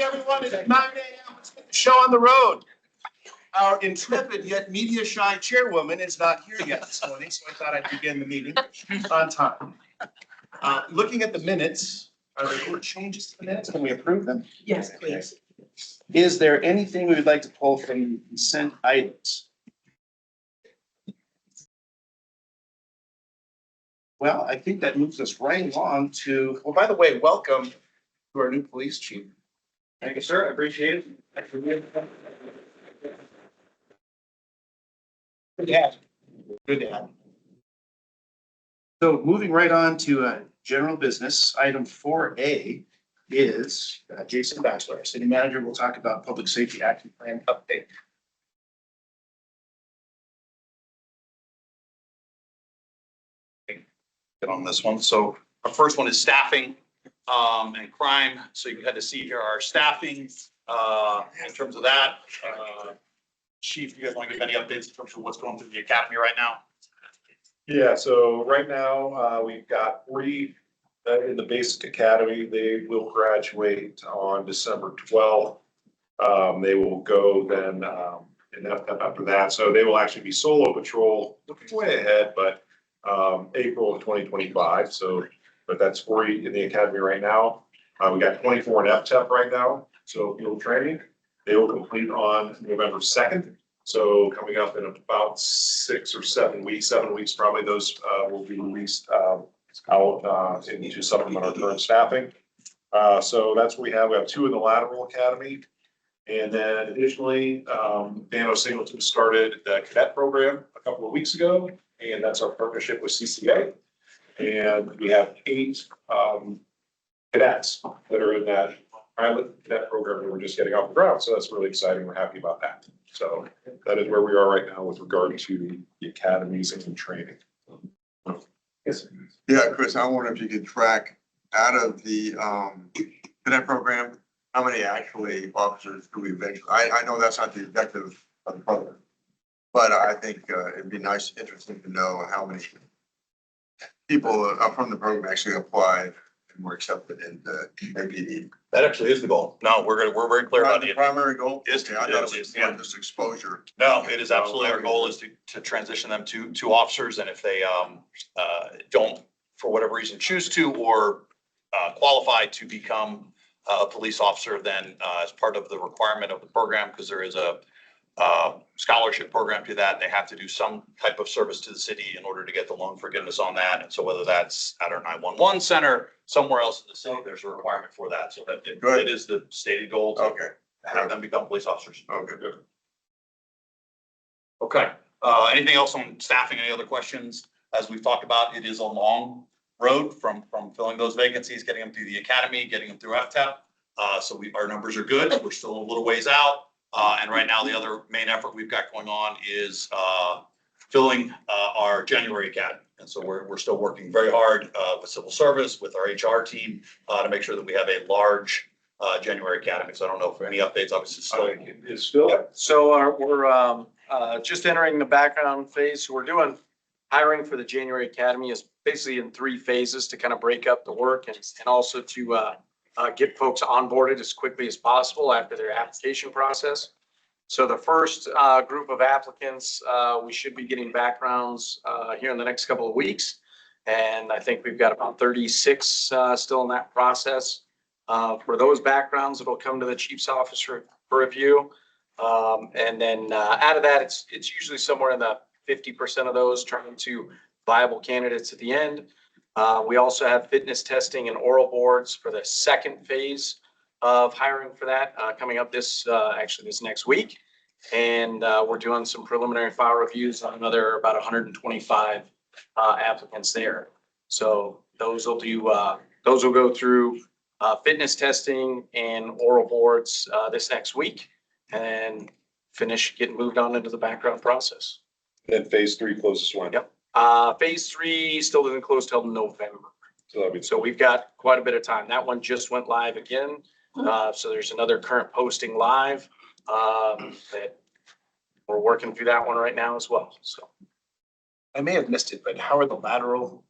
morning, everyone. It's 9 a.m. Let's get the show on the road. Our intrepid yet media shy chairwoman is not here yet this morning, so I thought I'd begin the meeting on time. Looking at the minutes, are there any changes to the minutes? Can we approve them? Yes, please. Is there anything we would like to pull from consent items? Well, I think that moves us right along to, well, by the way, welcome to our new police chief. Thank you, sir. I appreciate it. Good to have you. Good to have you. So moving right on to general business, item 4A is Jason Baxter, our city manager, will talk about public safety action plan update. Get on this one. So our first one is staffing and crime. So you had to see here our staffing in terms of that. Chief, you guys want to give any updates in terms of what's going through the academy right now? Yeah, so right now, we've got 40 in the basic academy. They will graduate on December 12th. They will go then, and after that, so they will actually be solo patrol, looking way ahead, but April of 2025. So, but that's 40 in the academy right now. We got 24 in FTEP right now. So field training, they will complete on November 2nd. So coming up in about 6 or 7 weeks, 7 weeks, probably those will be released out into supplement our current staffing. So that's what we have. We have 2 in the lateral academy. And then additionally, Dan Singleton started the cadet program a couple of weeks ago, and that's our partnership with CCA. And we have 8 cadets that are in that pilot cadet program that we're just getting off the ground. So that's really exciting. We're happy about that. So that is where we are right now with regard to the academies and training. Yes. Yeah, Chris, I wonder if you could track out of the cadet program, how many actually officers do we eventually, I know that's not the objective of the program, but I think it'd be nice, interesting to know how many people from the program actually applied and were accepted in the APD. That actually is the goal. No, we're very clear about The it. primary goal? Is Okay, I thought it is, was yeah. more just exposure. No, it is absolutely our goal is to transition them to officers. And if they don't, for whatever reason, choose to or qualify to become a police officer, then as part of the requirement of the program, because there is a scholarship program to that, they have to do some type of service to the city in order to get the loan forgiveness on that. And so whether that's at our 911 center, somewhere else in the city, there's a requirement for that. So that it is the stated goal to Okay, have them become police officers. okay, good. Okay, anything else on staffing? Any other questions? As we've talked about, it is a long road from filling those vacancies, getting them through the academy, getting them through FTEP. So our numbers are good. We're still a little ways out. And right now, the other main effort we've got going on is filling our January academy. And so we're still working very hard with civil service, with our HR team to make sure that we have a large January academy. So I don't know if any updates, obviously still. It's still. So we're just entering the background phase. So we're doing hiring for the January Academy is basically in 3 phases to kind of break up the work and also to get folks onboarded as quickly as possible after their application process. So the first group of applicants, we should be getting backgrounds here in the next couple of weeks. And I think we've got about 36 still in that process. For those backgrounds, it'll come to the chief's office for review. And then out of that, it's usually somewhere in the 50% of those turn into viable candidates at the end. We also have fitness testing and oral boards for the second phase of hiring for that coming up this next week. And we're doing some preliminary file reviews on another about 125 applicants there. So those will go through fitness testing and oral boards this next week and finish getting moved on into the background process. Then phase 3 closest one. Yep. Phase 3 still doesn't close till November. So So we've got quite a bit of time. That one just went live again. So there's another current posting live that we're working through that one right now as well. So I may have missed it, but how are the lateral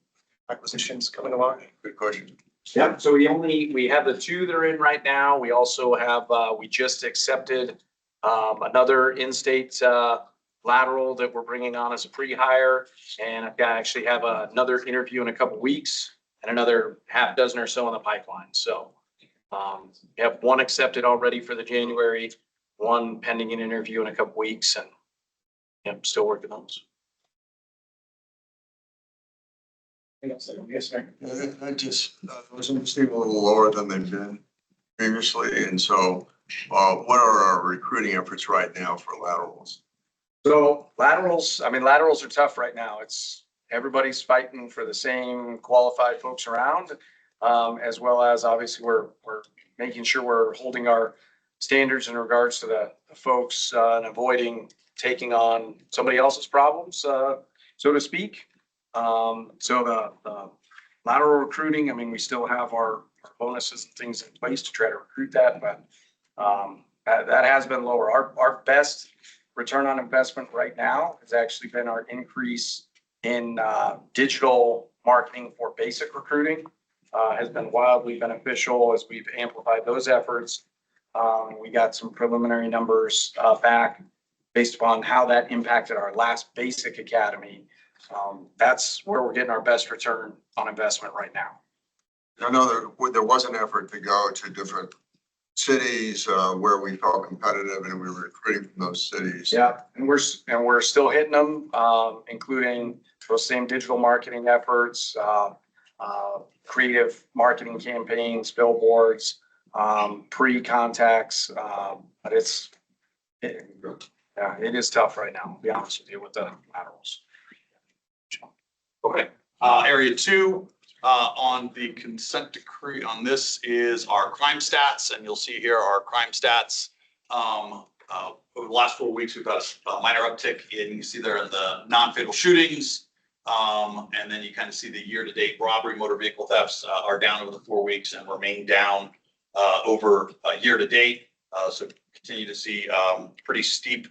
acquisitions coming along? Good question. Yep, so we have the two that are in right now. We also have, we just accepted another in-state lateral that we're bringing on as a pre-hire. And I've got actually have another interview in a couple weeks and another half dozen or so in the pipeline. So we have one accepted already for the January, one pending an interview in a couple weeks, and yep, still working on those. Yes, sir. I just, those seem a little lower than they've been previously, and so, what are our recruiting efforts right now for laterals? So laterals, I mean, laterals are tough right now. It's, everybody's fighting for the same qualified folks around. As well as obviously we're making sure we're holding our standards in regards to the folks, and avoiding taking on somebody else's problems, so to speak. So the lateral recruiting, I mean, we still have our bonuses and things in place to try to recruit that, but that has been lower. Our best return on investment right now has actually been our increase in digital marketing for basic recruiting. Has been wildly beneficial as we've amplified those efforts. We got some preliminary numbers back based upon how that impacted our last basic academy. That's where we're getting our best return on investment right now. I know there was an effort to go to different cities where we felt competitive and we were recruiting from those cities. Yeah, and we're still hitting them, including those same digital marketing efforts, creative marketing campaigns, billboards, pre-contacts, but it is tough right now, to be honest with you, with the laterals. Okay, area two, on the consent decree on this is our crime stats, and you'll see here our crime stats. Over the last 4 weeks, we've got a minor uptick in, you see there in the non-fatal shootings. And then you kind of see the year-to-date robbery, motor vehicle thefts are down over the 4 weeks and remain down over year-to-date. So continue to see pretty steep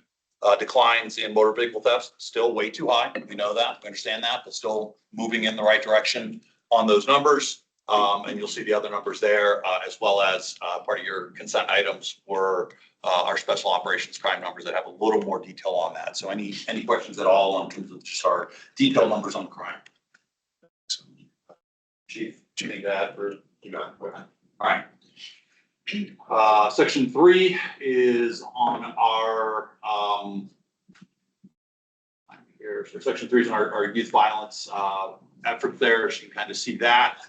declines in motor vehicle thefts, still way too high. We know that, we understand that, but still moving in the right direction on those numbers. And you'll see the other numbers there, as well as part of your consent items were our special operations crime numbers that have a little more detail on that. So any questions at all in terms of just our detailed numbers on crime? Chief, do you need to add or you got? All right. Section 3 is on our here. So section 3 is on our youth violence effort there. So you can kind of see that.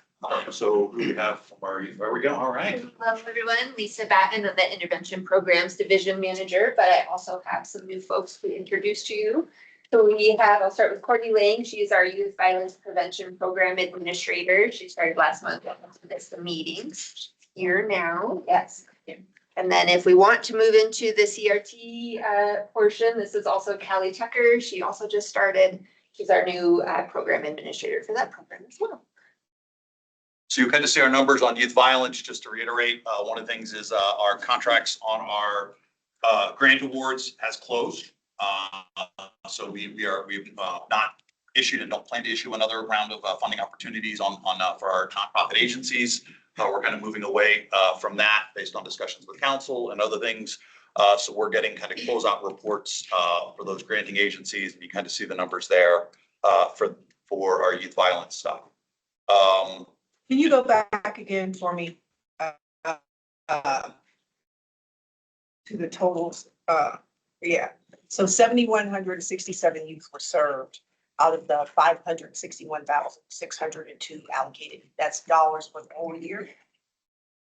So who we have from our youth? There we go. All right. Hello, everyone. Lisa Batten, I'm the Intervention Programs Division Manager, but I also have some new folks to introduce to you. So we have, I'll start with Courtney Lang. She's our Youth Violence Prevention Program Administrator. She started last month. Welcome to this meetings. Here now, yes. And then if we want to move into the CRT portion, this is also Callie Tucker. She also just started. She's our new program administrator for that program as well. So you kind of see our numbers on youth violence. Just to reiterate, one of the things is our contracts on our grant awards has closed. So we've not issued and don't plan to issue another round of funding opportunities for our nonprofit agencies. We're kind of moving away from that based on discussions with council and other things. So we're getting kind of closeout reports for those granting agencies, and you kind of see the numbers there for our youth violence stuff. Can you go back again for me to the totals? Yeah, so 7,167 youth were served out of the 561,602 allocated. That's dollars for the whole year.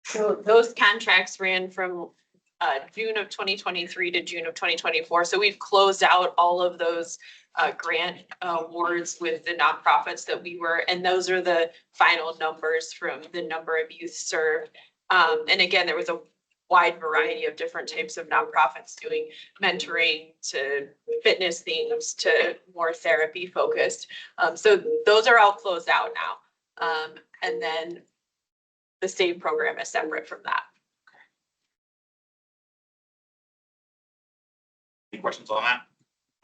So those contracts ran from June of 2023 to June of 2024. So we've closed out all of those grant awards with the nonprofits that we were, and those are the final numbers from the number of youth served. And again, there was a wide variety of different types of nonprofits doing mentoring to fitness themes to more therapy focused. So those are all closed out now. And then the state program is separate from that. Any questions on that?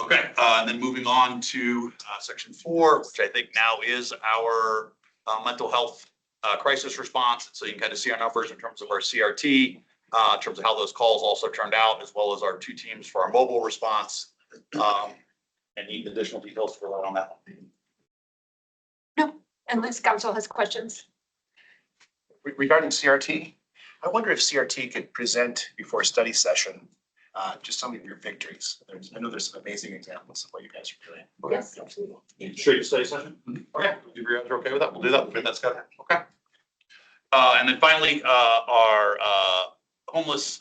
Okay, and then moving on to section 4, which I think now is our mental health crisis response. So you can kind of see our numbers in terms of our CRT, in terms of how those calls also turned out, as well as our 2 teams for our mobile response. And need additional details for that on that one. Unless council has questions. Regarding CRT, I wonder if CRT could present before a study session, just some of your victories. I know there's some amazing examples of what you guys are doing. Yes. Sure, you study session? Okay, if you guys are okay with that, we'll do that. We'll get that scheduled. Okay. And then finally, our homeless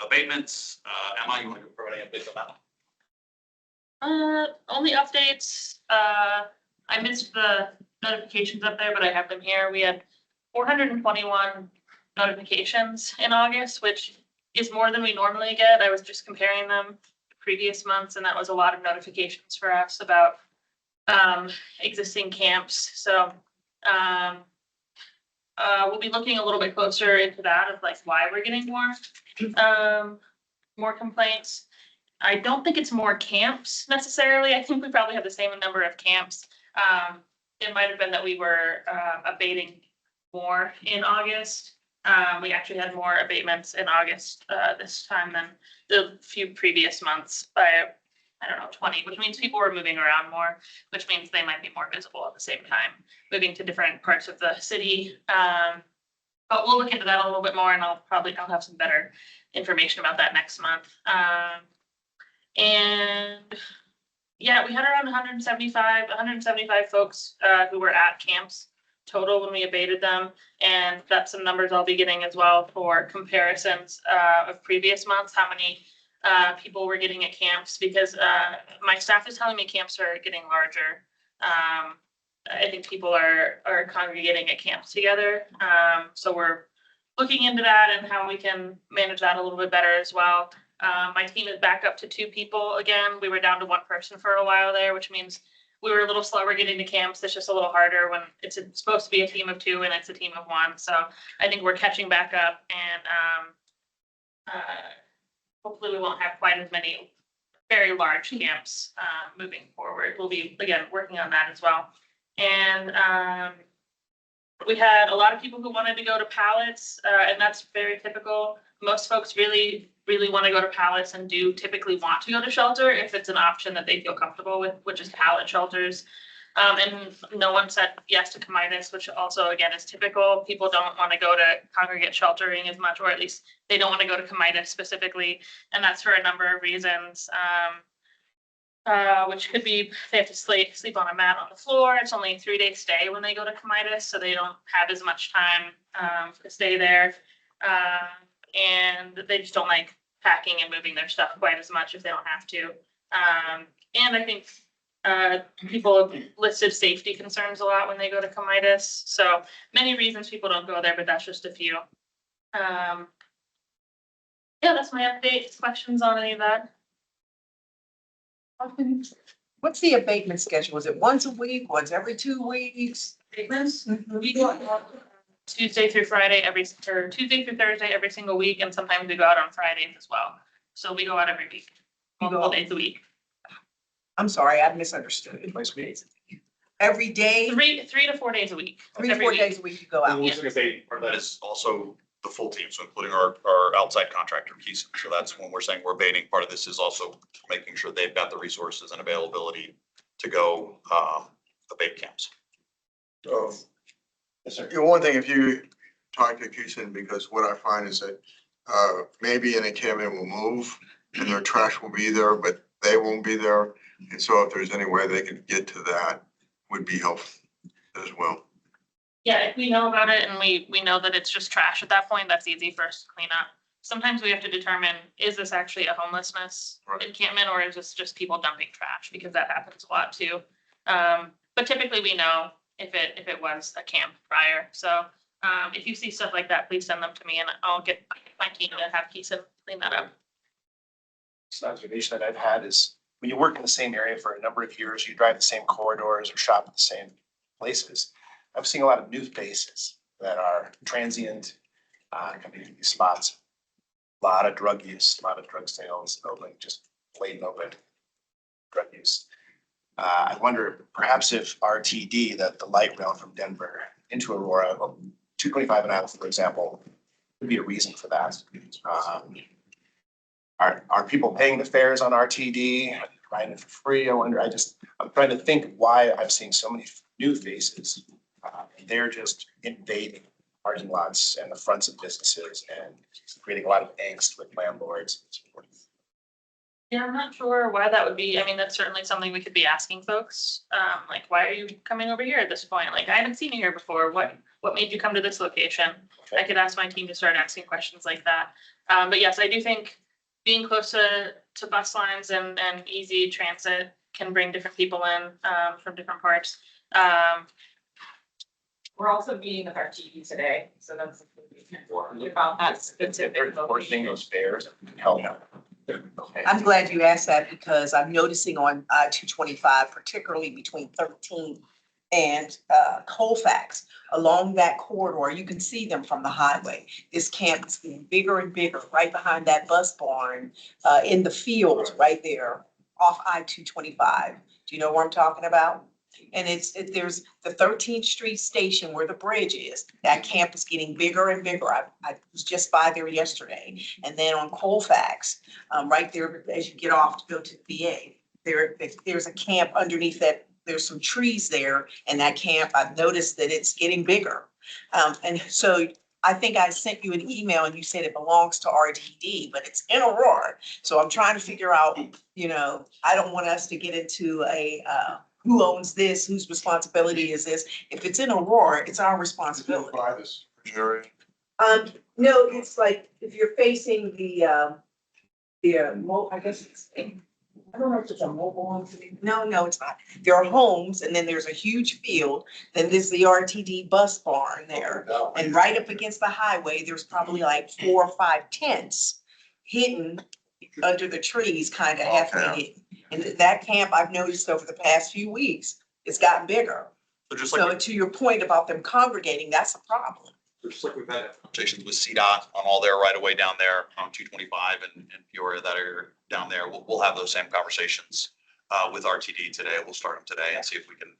abatements. Emma, you want to provide any updates on that? Only updates, I missed the notifications up there, but I have them here. We had 421 notifications in August, which is more than we normally get. I was just comparing them to previous months, and that was a lot of notifications for us about existing camps. So we'll be looking a little bit closer into that of like why we're getting more complaints. I don't think it's more camps necessarily. I think we probably have the same number of camps. It might have been that we were abating more in August. We actually had more abatements in August this time than the few previous months by, I don't know, 20, which means people were moving around more, which means they might be more visible at the same time, moving to different parts of the city. But we'll look into that a little bit more, and I'll have some better information about that next month. And yeah, we had around 175 folks who were at camps total when we abated them. And that's some numbers I'll be getting as well for comparisons of previous months, how many people were getting at camps, because my staff is telling me camps are getting larger. I think people are congregating at camps together. So we're looking into that and how we can manage that a little bit better as well. My team is back up to 2 people again. We were down to 1 person for a while there, which means we were a little slower getting to camps. It's just a little harder when it's supposed to be a team of 2 and it's a team of 1. So I think we're catching back up, and hopefully we won't have quite as many very large camps moving forward. We'll be, again, working on that as well. And we had a lot of people who wanted to go to pallets, and that's very typical. Most folks really want to go to pallets and do typically want to go to shelter if it's an option that they feel comfortable with, which is pallet shelters. And no one said yes to Comitis, which also, again, is typical. People don't want to go to congregate sheltering as much, or at least they don't want to go to Comitis specifically. And that's for a number of reasons, which could be they have to sleep on a mat on the floor. It's only a 3-day stay when they go to Comitis, so they don't have as much time to stay there. And they just don't like packing and moving their stuff quite as much if they don't have to. And I think people have listed safety concerns a lot when they go to Comitis. So many reasons people don't go there, but that's just a few. Yeah, that's my update. Questions on any of that? What's the abatement schedule? Is it once a week, once every 2 weeks? We go Tuesday through Thursday every single week, and sometimes we go out on Fridays as well. So we go out every week, multiple days a week. I'm sorry, I misunderstood. Twice a week. Every day, 3 to 4 days a week. 3 to 4 days a week you go out. We're gonna say, or that is also the full team, so including our outside contractor piece. So that's when we're saying we're abating. Part of this is also making sure they've got the resources and availability to go abate camps. Yes, sir. You know, one thing, if you talk to Houston, because what I find is that maybe an encampment will move and their trash will be there, but they won't be there. And so if there's any way they can get to that, would be helpful as well. Yeah, if we know about it and we know that it's just trash at that point, that's easy for us to clean up. Sometimes we have to determine, is this actually a homelessness encampment, or is this just people dumping trash? Because that happens a lot too. But typically we know if it was a camp prior. So if you see stuff like that, please send them to me and I'll get my team to have Keeson clean that up. An observation that I've had is when you work in the same area for a number of years, you drive the same corridors or shop at the same places. I'm seeing a lot of new faces that are transient, coming to these spots. A lot of drug use, a lot of drug sales, open, just blatant open drug use. I wonder perhaps if RTD, that the light rail from Denver, into Aurora, 225 and out, for example, would be a reason for that. Are people paying the fares on RTD? Are they riding it for free? I wonder, I'm trying to think why I'm seeing so many new faces. They're just invading parking lots and the fronts of businesses and creating a lot of angst with landlords. Yeah, I'm not sure why that would be. I mean, that's certainly something we could be asking folks. Like, why are you coming over here at this point? Like, I haven't seen you here before. What made you come to this location? I could ask my team to start asking questions like that. But yes, I do think being close to bus lines and easy transit can bring different people in, from different parts. We're also meeting with our TV today, so that's about that specific They're enforcing those fares and help. Okay. I'm glad you asked that because I'm noticing on I-225, particularly between 13 and Colfax, along that corridor, you can see them from the highway. This camp is getting bigger and bigger, right behind that bus barn, in the field right there off I-225. Do you know what I'm talking about? And there's the 13th Street station where the bridge is. That camp is getting bigger and bigger. I was just by there yesterday. And then on Colfax, right there as you get off to go to the VA, there's a camp underneath that. There's some trees there, and that camp, I've noticed that it's getting bigger. And so I think I sent you an email and you said it belongs to RTD, but it's in Aurora. So I'm trying to figure out, I don't want us to get into a who owns this, whose responsibility is this? If it's in Aurora, it's our responsibility. Buy this area. No, it's like if you're facing I guess it's, I don't know if it's a mobile home. No, it's not. There are homes and then there's a huge field. Then there's the RTD bus barn there. And right up against the highway, there's probably like 4 or 5 tents hidden under the trees, kind of halfway hidden. And that camp, I've noticed over the past few weeks, it's gotten bigger. So just So like, to your point about them congregating, that's a problem. just like we've had conversations with CDOT on all their right of way down there on 225 and Peoria, that area down there, we'll have those same conversations with RTD today. We'll start them today and see if we can,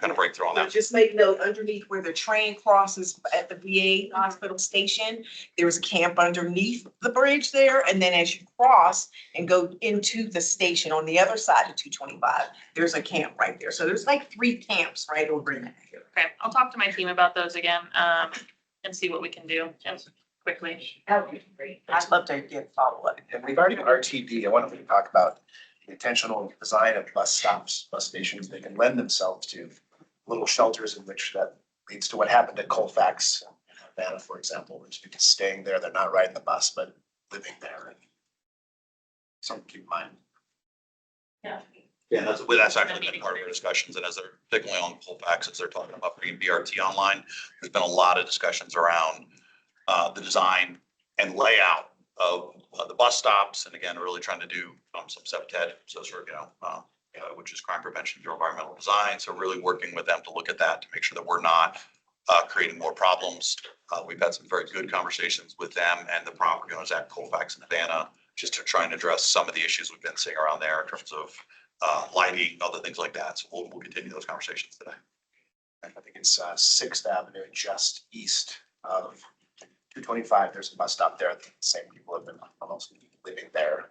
kind of break through on But that. just make note, underneath where the train crosses at the VA hospital station, there's a camp underneath the bridge there. And then as you cross and go into the station on the other side of 225, there's a camp right there. So there's like 3 camps right over in there. Okay, I'll talk to my team about those again, and see what we can do quickly. That would be great. I'd love to get follow-up. And regarding RTD, I wanted to talk about the intentional design of bus stops, bus stations. They can lend themselves to little shelters in which that leads to what happened at Colfax, Havana, for example, which people staying there, they're not riding the bus, but living there. Something to keep in mind. Yeah, that's actually been part of our discussions, and as they're particularly on Colfax, as they're talking about bringing BRT online, there's been a lot of discussions around the design and layout of the bus stops, and again, really trying to do some CPTED, so sort of, which is crime prevention through environmental design. So really working with them to look at that to make sure that we're not creating more problems. We've had some very good conversations with them and the property owners at Colfax and Havana, just to try and address some of the issues we've been seeing around there in terms of lighting, other things like that. So we'll continue those conversations today. I think it's 6th Avenue, just east of 225. There's a bus stop there. The same people have been almost living there.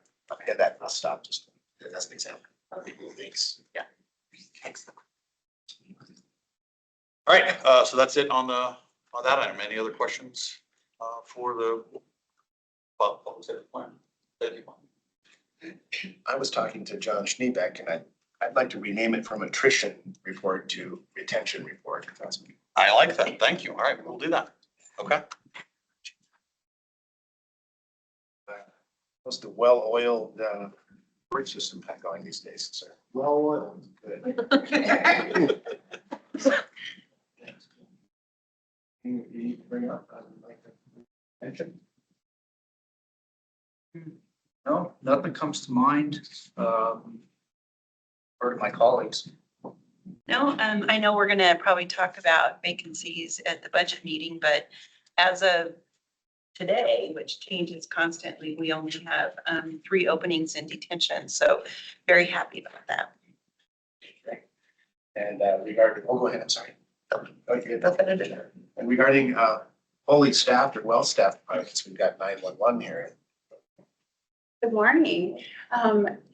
At that bus stop, just as an example. Thanks. Yeah. Thanks. All right, so that's it on that item. Any other questions for the public safety plan? I was talking to John Schneebeck, and I'd like to rename it from attrition report to retention report. I like that. Thank you. All right, we'll do that. Okay. What's the well-oiled bridge system going these days, sir? Well-oiled. Good. You bring up, like the retention? No, nothing comes to mind. Heard of my colleagues. No, I know we're gonna probably talk about vacancies at the budget meeting, but as of today, which changes constantly, we only have 3 openings in detention, so very happy about that. And regarding, oh, go ahead, I'm sorry. Okay, and regarding fully staffed or well-staffed departments, we've got 911 here. Good morning.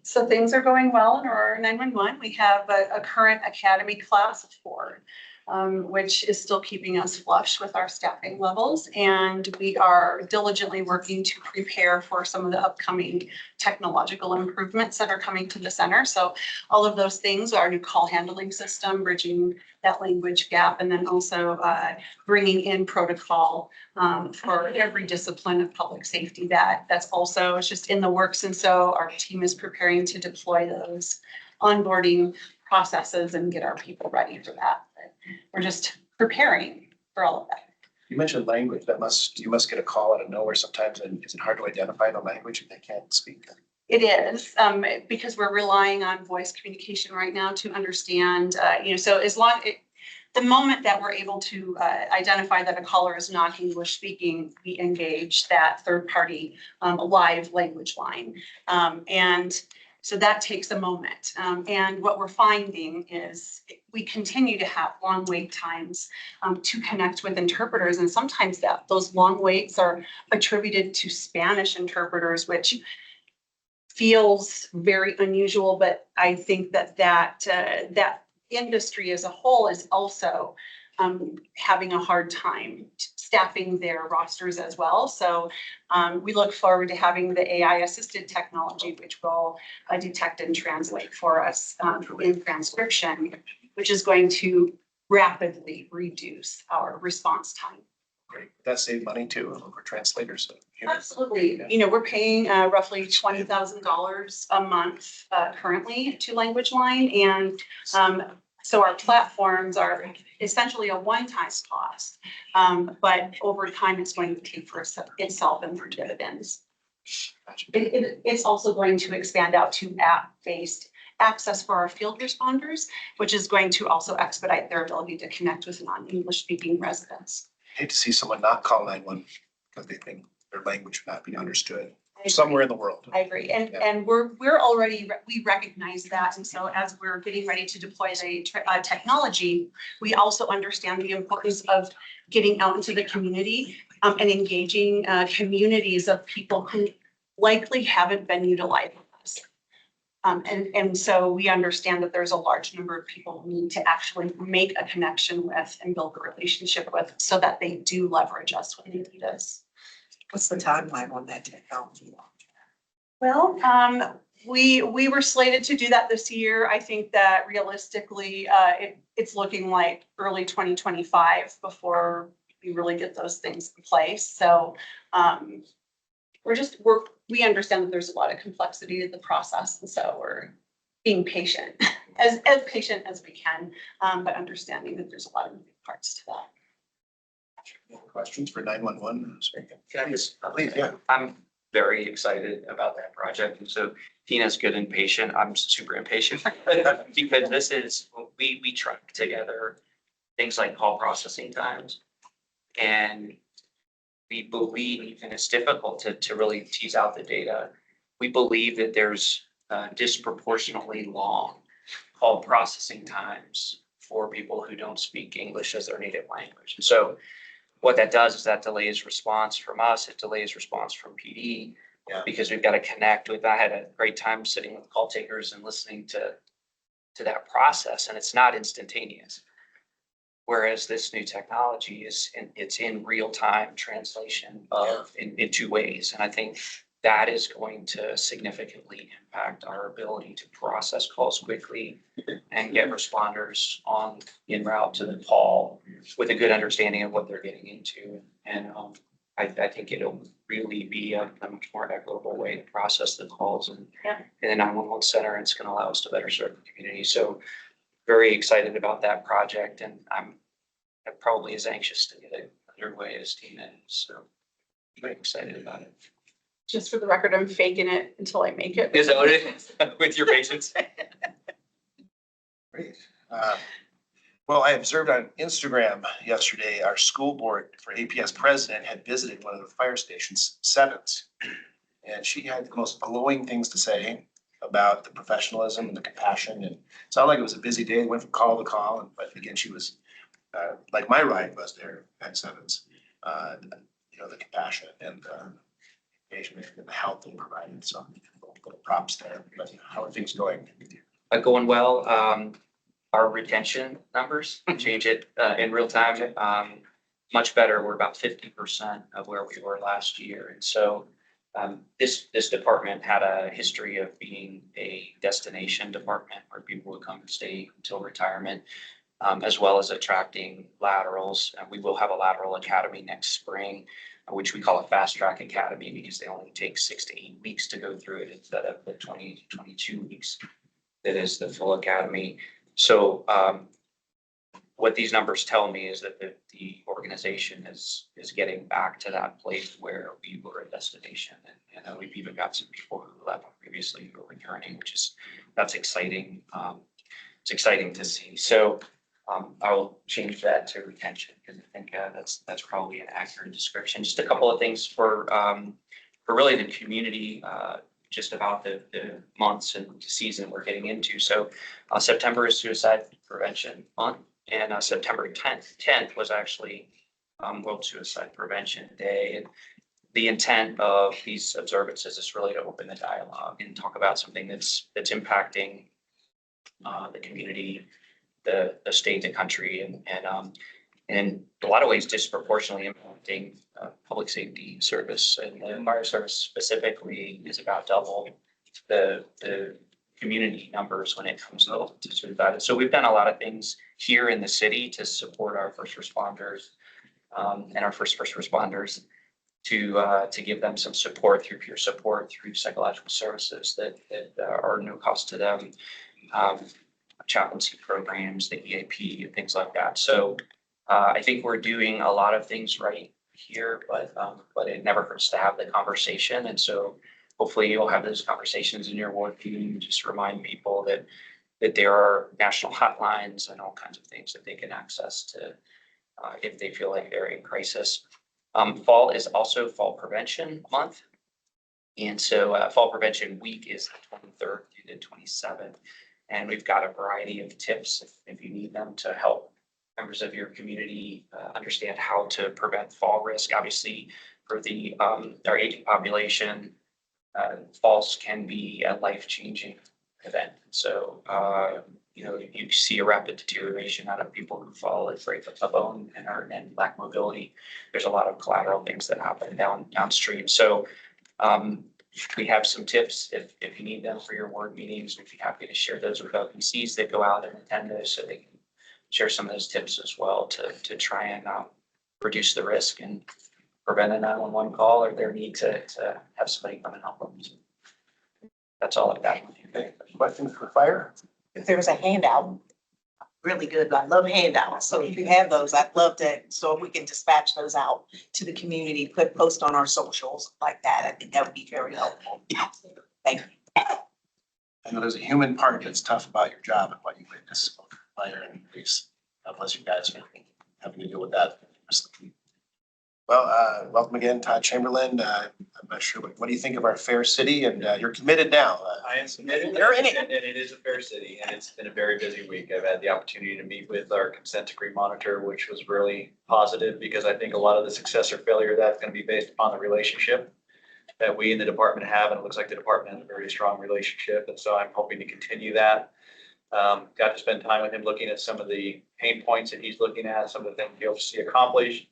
So things are going well in our 911. We have a current academy class of 4, which is still keeping us flush with our staffing levels. And we are diligently working to prepare for some of the upcoming technological improvements that are coming to the center. So all of those things, our new call handling system, bridging that language gap, and then also bringing in protocol for every discipline of public safety that's also just in the works. And so our team is preparing to deploy those onboarding processes and get our people ready for that. But we're just preparing for all of that. You mentioned language, you must get a call out of nowhere sometimes, and is it hard to identify the language if they can't speak? It is, because we're relying on voice communication right now to understand, so the moment that we're able to identify that a caller is not English speaking, we engage that third party live language line. And so that takes a moment. And what we're finding is we continue to have long wait times to connect with interpreters. And sometimes those long waits are attributed to Spanish interpreters, which feels very unusual, but I think that industry as a whole is also having a hard time staffing their rosters as well. So we look forward to having the AI assisted technology, which will detect and translate for us in transcription, which is going to rapidly reduce our response time. Great. That save money too for translators. Absolutely. We're paying roughly $20,000 a month currently to Language Line. And so our platforms are essentially a one-time cost. But over time, it's going to pay for itself and for dividends. It's also going to expand out to app-based access for our field responders, which is going to also expedite their ability to connect with non-English speaking residents. Hate to see someone not call 911 because they think their language would not be understood somewhere in the world. I agree. And we're already, we recognize that. And so as we're getting ready to deploy the technology, we also understand the importance of getting out into the community and engaging communities of people who likely haven't been utilizing us. And so we understand that there's a large number of people who need to actually make a connection with and build a relationship with so that they do leverage us when they need us. What's the timeline on that technology? Well, we were slated to do that this year. I think that realistically, it's looking like early 2025 before we really get those things in place. So we understand that there's a lot of complexity to the process. And so we're being patient, as patient as we can, but understanding that there's a lot of moving parts to that. Questions for 911? Can I just, Please, yeah. I'm very excited about that project. And so Tina's good and patient. I'm super impatient because this is, we track together things like call processing times. And we believe, and it's difficult to really tease out the data, we believe that there's disproportionately long call processing times for people who don't speak English as their native language. And so what that does is that delays response from us, it delays response from PD, because we've got to connect with, I had a great time sitting with call takers and listening to that process, and it's not instantaneous. Whereas this new technology it's in real-time translation in 2 ways. And I think that is going to significantly impact our ability to process calls quickly and get responders en route to the call with a good understanding of what they're getting into. And I think it'll really be a much more equitable way to process the calls in the 911 center. It's going to allow us to better serve the community. So very excited about that project, and I'm probably as anxious to get it underway as Tina is. So very excited about it. Just for the record, I'm faking it until I make it. Is that what it is? With your patience? Great. Well, I observed on Instagram yesterday, our school board for APS president had visited one of the fire stations, Sevens. And she had the most glowing things to say about the professionalism and the compassion. And it sounded like it was a busy day, went from call to call. But again, she was like my ride was there at Sevens. The compassion and engagement and the help they provided. So little props there. But how are things going? Going well. Our retention numbers, change it in real time, much better. We're about 50% of where we were last year. And so this department had a history of being a destination department where people would come and stay until retirement, as well as attracting laterals. And we will have a lateral academy next spring, which we call a fast track academy because they only take 6 to 8 weeks to go through it instead of the 20 to 22 weeks that is the full academy. So what these numbers tell me is that the organization is getting back to that place where we were a destination. And we've even got some people who left previously who are returning, that's exciting. It's exciting to see. So I'll change that to retention because I think that's probably an accurate description. Just a couple of things for really the community, just about the months and season we're getting into. So September is Suicide Prevention Month, and September 10th was actually World Suicide Prevention Day. And the intent of these observances is really to open the dialogue and talk about something that's impacting the community, the state, the country, and in a lot of ways disproportionately impacting public safety service. And the fire service specifically is about double the community numbers when it comes to suicide. So we've done a lot of things here in the city to support our first responders and our first responders to give them some support through peer support, through psychological services that are no cost to them. Chaplaincy programs, the EAP, and things like that. So I think we're doing a lot of things right here, but it never hurts to have the conversation. And so hopefully you'll have those conversations in your ward meeting. Just remind people that there are national hotlines and all kinds of things that they can access to if they feel like they're in crisis. Fall is also Fall Prevention Month. And so Fall Prevention Week is the 23rd through the 27th. And we've got a variety of tips if you need them to help members of your community understand how to prevent fall risk. Obviously, for our aging population, falls can be a life-changing event. So, you see a rapid deterioration out of people who fall and break a bone and lack mobility. There's a lot of collateral things that happen downstream. So, we have some tips if you need them for your ward meetings. We'd be happy to share those with LPCs that go out and attend those so they can share some of those tips as well to try and reduce the risk and prevent a 911 call or their need to have somebody come and help them. So that's all I've got. Okay. Questions for fire? If there was a handout, really good. I love handouts. So if you have those, I'd love to, so we can dispatch those out to the community, post on our socials like that. I think that would be very helpful. Thank you. I know there's a human part that's tough about your job and what you witness, fire and police. God bless you guys for having to deal with that. Well, welcome again, Todd Chamberlain. I'm not sure, what do you think of our fair city? And you're committed now. I am submitted. You're in it. And it is a fair city, and it's been a very busy week. I've had the opportunity to meet with our consent decree monitor, which was really positive because I think a lot of the success or failure of that's going to be based upon the relationship that we in the department have, and it looks like the department has a very strong relationship, and so I'm hoping to continue that. Got to spend time with him looking at some of the pain points that he's looking at, some of the things he hopes to see accomplished,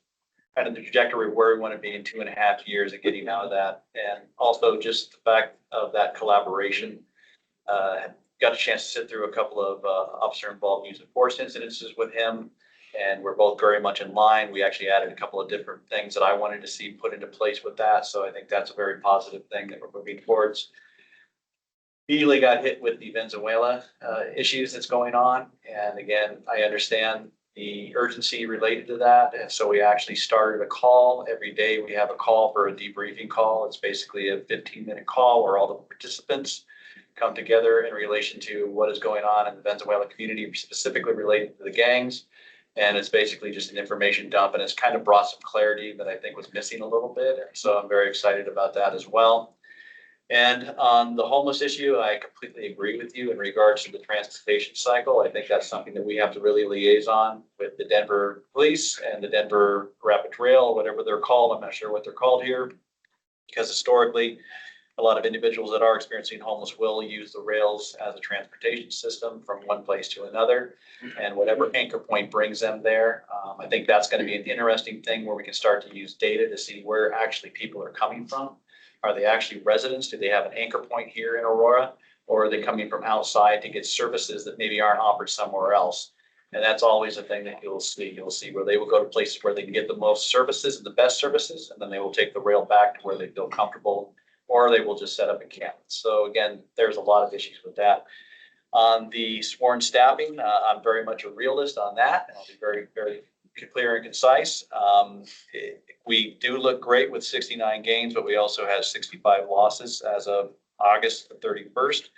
kind of the trajectory where we want to be in 2.5 years and getting out of that. And also just the fact of that collaboration. Got a chance to sit through a couple of officer-involved use of force incidences with him, and we're both very much in line. We actually added a couple of different things that I wanted to see put into place with that. So I think that's a very positive thing that we're moving towards. Immediately got hit with the Venezuela issues that's going on. And again, I understand the urgency related to that. And so we actually started a call. Every day we have a call for a debriefing call. It's basically a 15-minute call where all the participants come together in relation to what is going on in the Venezuela community, specifically related to the gangs. And it's basically just an information dump, and it's kind of brought some clarity that I think was missing a little bit. And so I'm very excited about that as well. And on the homeless issue, I completely agree with you in regards to the transportation cycle. I think that's something that we have to really liaison with the Denver Police and the Denver Rapid Trail, whatever they're called. I'm not sure what they're called here. Because historically, a lot of individuals that are experiencing homeless will use the rails as a transportation system from one place to another. And whatever anchor point brings them there. I think that's going to be an interesting thing where we can start to use data to see where actually people are coming from. Are they actually residents? Do they have an anchor point here in Aurora? Or are they coming from outside to get services that maybe aren't offered somewhere else? And that's always a thing that you'll see. You'll see where they will go to places where they can get the most services and the best services, and then they will take the rail back to where they feel comfortable, or they will just set up encampments. So again, there's a lot of issues with that. On the sworn staffing, I'm very much a realist on that, and I'll be very, very clear and concise. We do look great with 69 games, but we also have 65 losses as of August the 31st.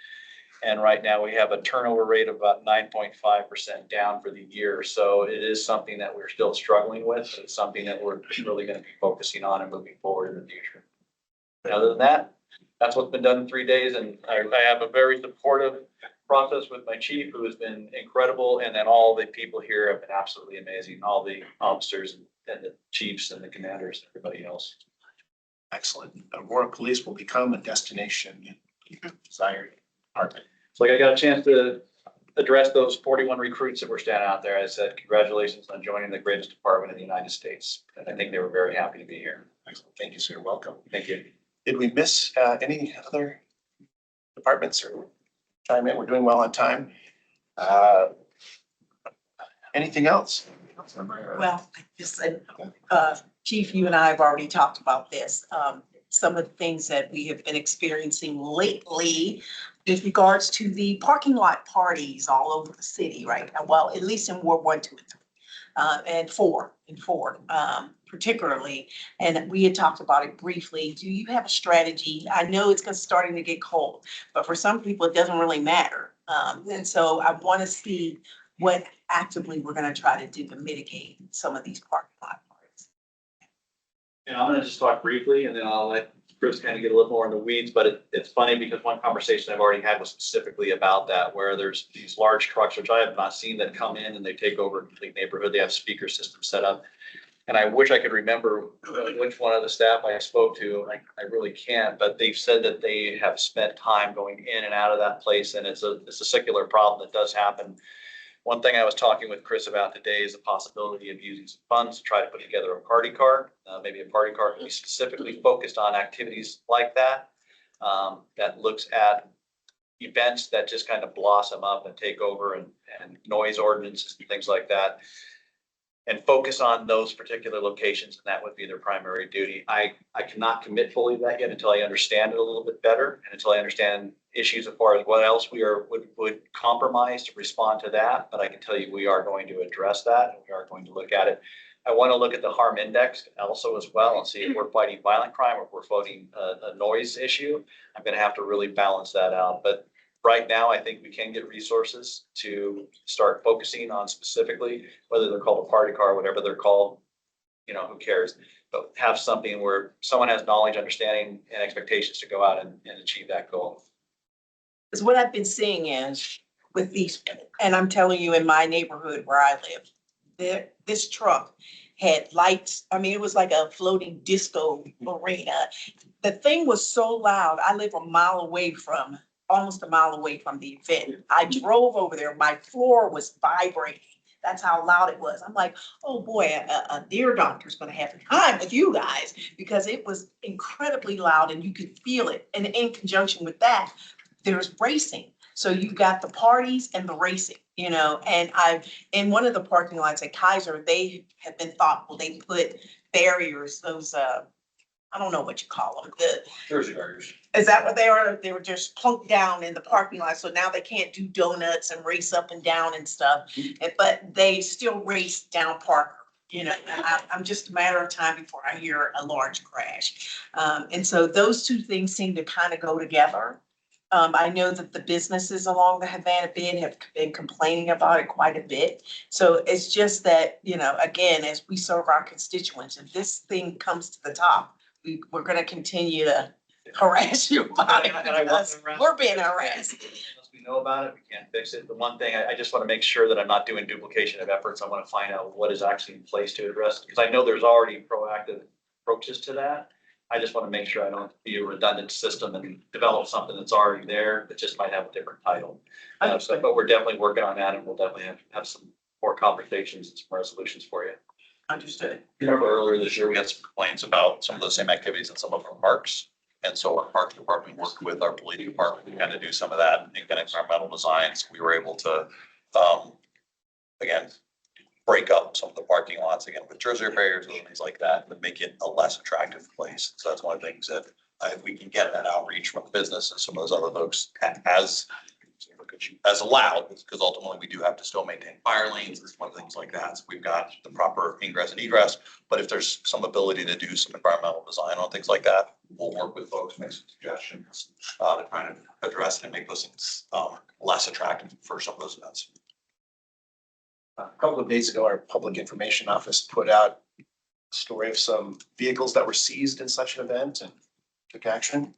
And right now we have a turnover rate of about 9.5% down for the year. So it is something that we're still struggling with. It's something that we're really going to be focusing on and moving forward in the future. But other than that, that's what's been done in 3 days. And I have a very supportive process with my chief, who has been incredible. And then all the people here have been absolutely amazing. All the officers and the chiefs and the commanders, and everybody else. Excellent. Aurora Police will become a destination desired department. So like I got a chance to address those 41 recruits that were standing out there. I said, congratulations on joining the greatest department in the United States. And I think they were very happy to be here. Excellent. Thank you, sir. Welcome. Thank you. Did we miss any other departments or chime in? We're doing well on time. Anything else? Well, I just said, Chief, you and I have already talked about this. Some of the things that we have been experiencing lately with regards to the parking lot parties all over the city right now. Well, at least in Ward 1, 2, and 3, and 4, particularly. And we had talked about it briefly. Do you have a strategy? I know it's starting to get cold, but for some people, it doesn't really matter. And so I want to see what actively we're going to try to do to mitigate some of these parking lot parties. And I'm gonna just talk briefly and then I'll let Chris kind of get a little more in the weeds, but it's funny because one conversation I've already had was specifically about that, where there's these large trucks, which I have not seen, that come in and they take over a complete neighborhood. They have speaker systems set up. And I wish I could remember which one of the staff I spoke to. I really can't, but they've said that they have spent time going in and out of that place, and it's a secular problem that does happen. One thing I was talking with Chris about today is the possibility of using some funds to try to put together a party car. Maybe a party car can be specifically focused on activities like that, that looks at events that just kind of blossom up and take over, and noise ordinances and things like that, and focus on those particular locations, and that would be their primary duty. I cannot commit fully to that yet until I understand it a little bit better, and until I understand issues as far as what else we would compromise to respond to that. But I can tell you, we are going to address that, and we are going to look at it. I want to look at the harm index also as well, and see if we're fighting violent crime or if we're fighting a noise issue. I'm going to have to really balance that out. But right now, I think we can get resources to start focusing on specifically, whether they're called a party car, whatever they're called, who cares? But have something where someone has knowledge, understanding, and expectations to go out and achieve that goal. Because what I've been seeing is with these, and I'm telling you, in my neighborhood where I live, this truck had lights. I mean, it was like a floating disco arena. The thing was so loud. I live almost a mile away from the event. I drove over there. My floor was vibrating. That's how loud it was. I'm like, oh boy, a deer doctor's gonna have time with you guys, because it was incredibly loud and you could feel it. And in conjunction with that, there's racing. So you've got the parties and the racing, and in one of the parking lots at Kaiser, they have been thoughtful. They put barriers, those, I don't know what you call them. Jersey barriers. Is that what they are? They were just plunked down in the parking lot. So now they can't do donuts and race up and down and stuff. But they still race down Parker. I'm just a matter of time before I hear a large crash. And so those two things seem to kind of go together. I know that the businesses along the Havana Bend have been complaining about it quite a bit. So it's just that, again, as we serve our constituents, if this thing comes to the top, we're going to continue to harass you about it And I because wasn't around. we're being harassed. Unless we know about it, we can't fix it. The one thing, I just want to make sure that I'm not doing duplication of efforts. I want to find out what is actually in place to address, because I know there's already proactive approaches to that. I just want to make sure I don't be a redundant system and develop something that's already there that just might have a different title. But we're definitely working on that, and we'll definitely have some more conversations and some resolutions for you. Understood. You remember earlier this year, we had some complaints about some of those same activities in some of our parks. And so our park department worked with our police department to kind of do some of that and kind of environmental designs. We were able to, again, break up some of the parking lots again with Jersey barriers and things like that, and make it a less attractive place. So that's one of the things that if we can get that outreach from the business and some of those other folks as allowed, because ultimately we do have to still maintain fire lanes and some things like that. So we've got the proper ingress and egress, but if there's some ability to do some environmental design on things like that, we'll work with folks, make some suggestions to try to address it and make those things less attractive for some of those events. A couple of days ago, our public information office put out a story of some vehicles that were seized in such an event and took action.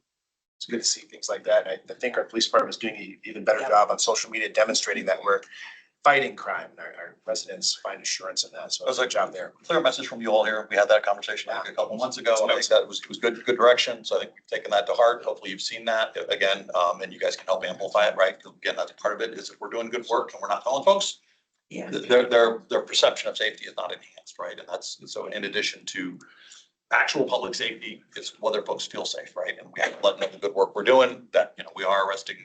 It's good to see things like that. I think our police department is doing an even better job on social media demonstrating that we're fighting crime and our residents find assurance in that. So it was a good job there. Clear message from you all here. We had that conversation I think a couple months ago. I think that was good direction. So I think we've taken that to heart. Hopefully you've seen that again, and you guys can help amplify it, right? Because again, that's part of it is if we're doing good work and we're not telling folks, Yeah. their perception of safety is not enhanced, right? And that's, so in addition to actual public safety, it's whether folks feel safe, right? And we have to let them know the good work we're doing, that, you know, we are arresting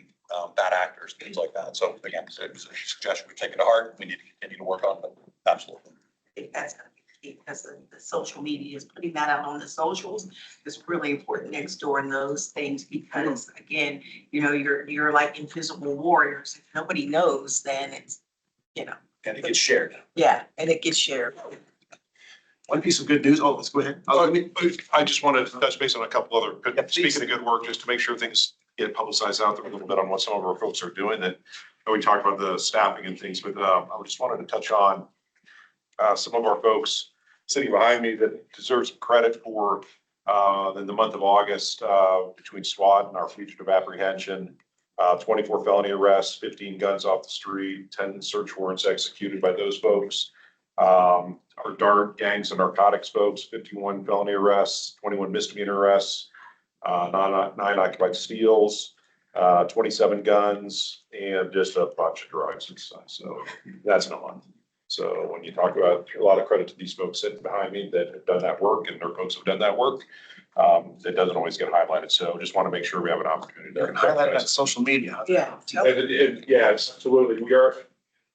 bad actors, things like that. So again, it's a suggestion we take it to heart. We need to continue to work on it. Absolutely. I think that's gonna be key because the social media is putting that out on the socials. It's really important next door in those things because again, you know, you're like invisible warriors. If nobody knows, then it's, you know. And it gets shared. Yeah, and it gets shared. One piece of good news. Oh, let's go ahead. I just wanted to touch base on a couple other, Yeah, please. speaking of good work, just to make sure things get publicized out there a little bit on what some of our folks are doing that. We talked about the staffing and things, but I just wanted to touch on some of our folks sitting behind me that deserve some credit for in the month of August between SWAT and our fugitive apprehension. 24 felony arrests, 15 guns off the street, 10 search warrants executed by those folks. Our DART gangs and narcotics folks, 51 felony arrests, 21 misdemeanor arrests, 9 occupied steals, 27 guns, and just a bunch of drugs and stuff. So that's no one. So when you talk about a lot of credit to these folks sitting behind me that have done that work and their folks have done that work, it doesn't always get highlighted. So just want to make sure we have an opportunity You to can highlight it on social media. Yeah. Yes, absolutely. We are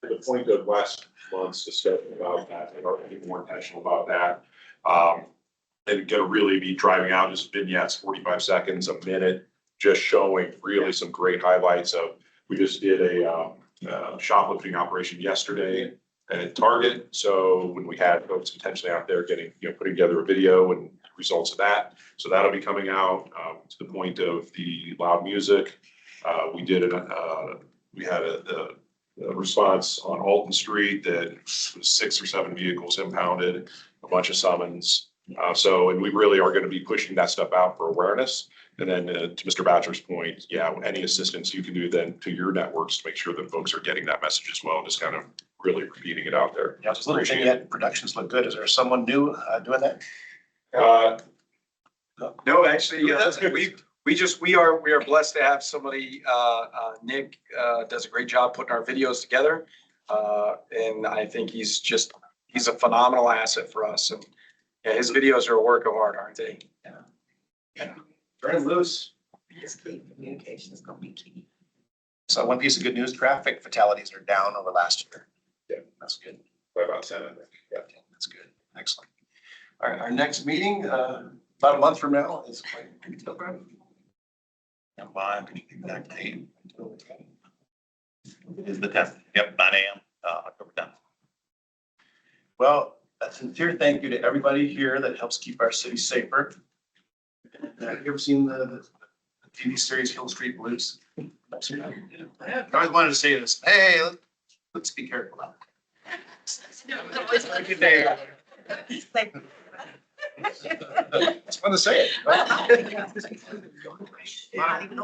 to the point of last month's discussion about that and are getting more intentional about that. And gonna really be driving out just vignettes, 45 seconds, a minute, just showing really some great highlights of, we just did a shoplifting operation yesterday at Target. So when we had folks intentionally out there getting, putting together a video and results of that. So that'll be coming out to the point of the loud music. We did it, we had a response on Alton Street that was 6 or 7 vehicles impounded, a bunch of summons. And we really are going to be pushing that stuff out for awareness. And then to Mr. Batcher's point, yeah, any assistance you can do then to your networks to make sure that folks are getting that message as well, just kind of really repeating it out there. Yeah, just little vignette productions look good. Is there someone new doing that? No, actually, That's good. we are blessed to have somebody, Nick, does a great job putting our videos together. And I think he's a phenomenal asset for us. And yeah, his videos are a work of art, aren't they? Yeah. Turn loose. Just keep communication is gonna be key. So one piece of good news, traffic fatalities are down over last year. Yeah. That's good. By about 10, I think. Yeah. That's good. Excellent. All right, our next meeting, about a month from now is quite And by the exact date. It is the 10th. Yep, 9 a.m. October 10th. Well, a sincere thank you to everybody here that helps keep our city safer. Have you ever seen the TV series Hill Street Blues? I always wanted to say this. Hey, let's be careful. Thank you. It's fun to say it. Not even